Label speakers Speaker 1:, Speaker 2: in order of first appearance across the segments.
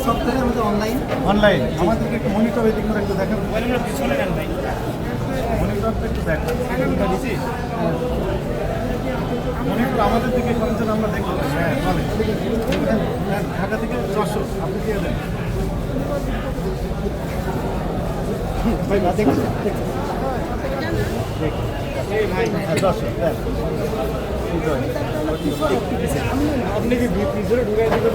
Speaker 1: Software আমাদের online
Speaker 2: আমাদেরকে একটু মনিটর এদিক করে একটু দেখেন, মনিটরটা একটু দেখেন, মনিটর আমাদের দিকে করেন যেন আমরা দেখতে পাই। হ্যাঁ বলেন, ঢাকা থেকে যশোর আপনি দিয়ে দেন ভাই। দেখুন যশোর দেন, আপনি কি ভিতরে ঢুকাই দেবেন?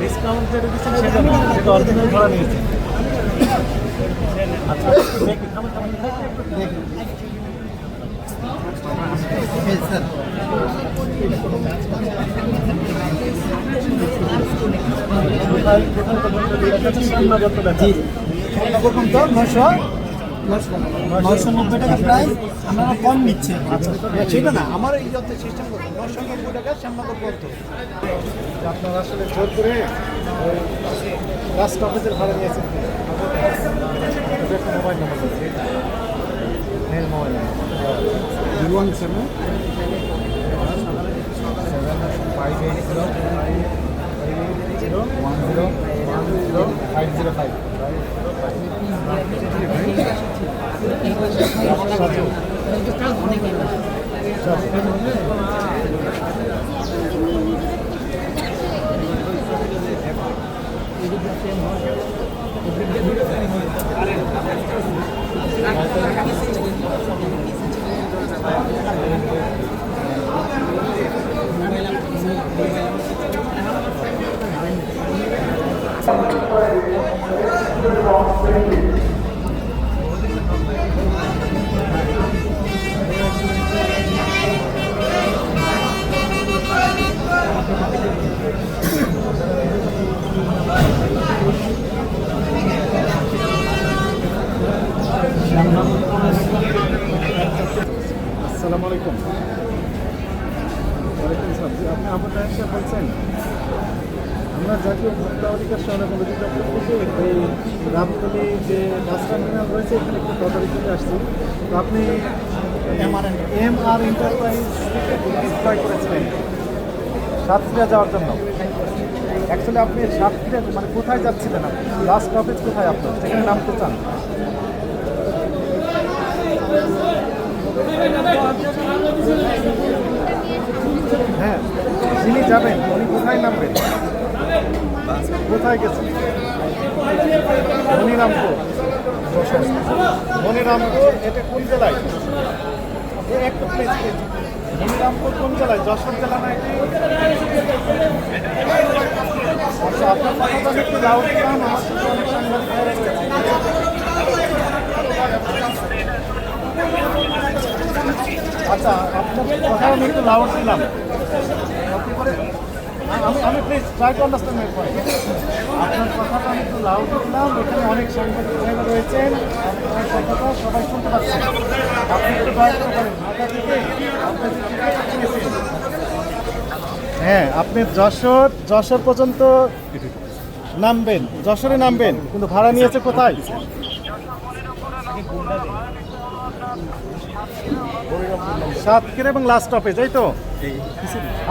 Speaker 2: ডিসকাউন্ট যেটা দিচ্ছেন সেটা না, সেটা অরিজিনাল ভাড়া নিয়েছে। আচ্ছা দেখি, থামেন দেখি।
Speaker 1: স্যার জি এরকম তো 990 টাকা প্রাইস আমরা কম নিচ্ছে।
Speaker 2: আচ্ছা সেটা না, আমার এই যত সিস্টেম করতে 990 টাকা শ্যামনগর করতে আপনার আসলে জোর করে লাস্ট অফিসের ভাড়া নিয়েছেন। Mobile number mobile number 017-580-10-10-505। আসসালামু আলাইকুম। ওয়ালাইকুম আসসালাম। আপনি আপনার সাহেব বলছেন? আমরা জাতীয় ভোক্তা অধিকার সহায়তা অধিদপ্তর থেকে এই রাবতলী যে বাস টার্মিনাল রয়েছে এখানে একটু তদারকি আসছি। তো আপনি MR এন্টারপ্রাইজ থেকে ক্রয় করেছিলেন সাতক্ষীরা যাওয়ার জন্য। অ্যাকচুয়ালি আপনি সাতক্ষীরা মানে কোথায় যাচ্ছিলেন? আপনি লাস্ট অফিস কোথায় আপনার, সেখানে নামতে চান? হ্যাঁ, যিনি যাবেন উনি কোথায় নামবেন? কোথায় গেছেন? মনিরামপুর। মনিরামপুর এটা কোন জেলায়? একটু প্লিজ মনিরামপুর কোন জেলায়? যশোর জেলা না এটি? আচ্ছা আপনার কথাটা একটু লাউড দিলাম, আমার সাথে অনেক সাংবাদিক ভাইরা রয়েছে। আচ্ছা আপনার কথা আমি একটু লাউড দিলাম, আমি please try to understand my point. আপনার কথাটা আমি একটু লাউড দিলাম, এখানে অনেক সাংবাদিক ভাইরা রয়েছেন, আপনার কথাটা সবাই শুনতে পাচ্ছেন। আপনি একটু ট্রাই করতে পারেন ঢাকা থেকে আপনার যে টিকিটটা কিনেছেন। হ্যাঁ আপনি যশোর পর্যন্ত নামবেন, যশোরে নামবেন, কিন্তু ভাড়া নিয়েছে কোথায়? সাতক্ষীরা এবং লাস্ট অফিস, এই তো?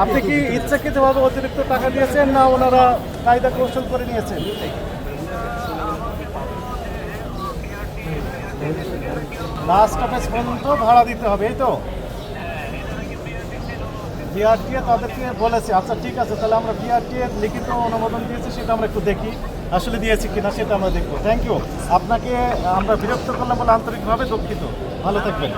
Speaker 2: আপনি কি ইচ্ছাকৃতভাবে অতিরিক্ত টাকা দিয়েছেন না ওনারা কায়দা কৌশল করে নিয়েছেন? লাস্ট অফিস পর্যন্ত ভাড়া দিতে হবে, এই তো? বিআরটিএ তাদেরকে বলেছে। আচ্ছা ঠিক আছে, তাহলে আমরা বিআরটিএ লিখিত অনুমোদন দিয়েছি, সেটা আমরা একটু দেখি আসলে দিয়েছি কিনা, সেটা আমরা দেখবো। Thank you. আপনাকে আমরা বিরক্ত করলাম বলে আন্তরিকভাবে দুঃখিত। ভালো থাকবেন।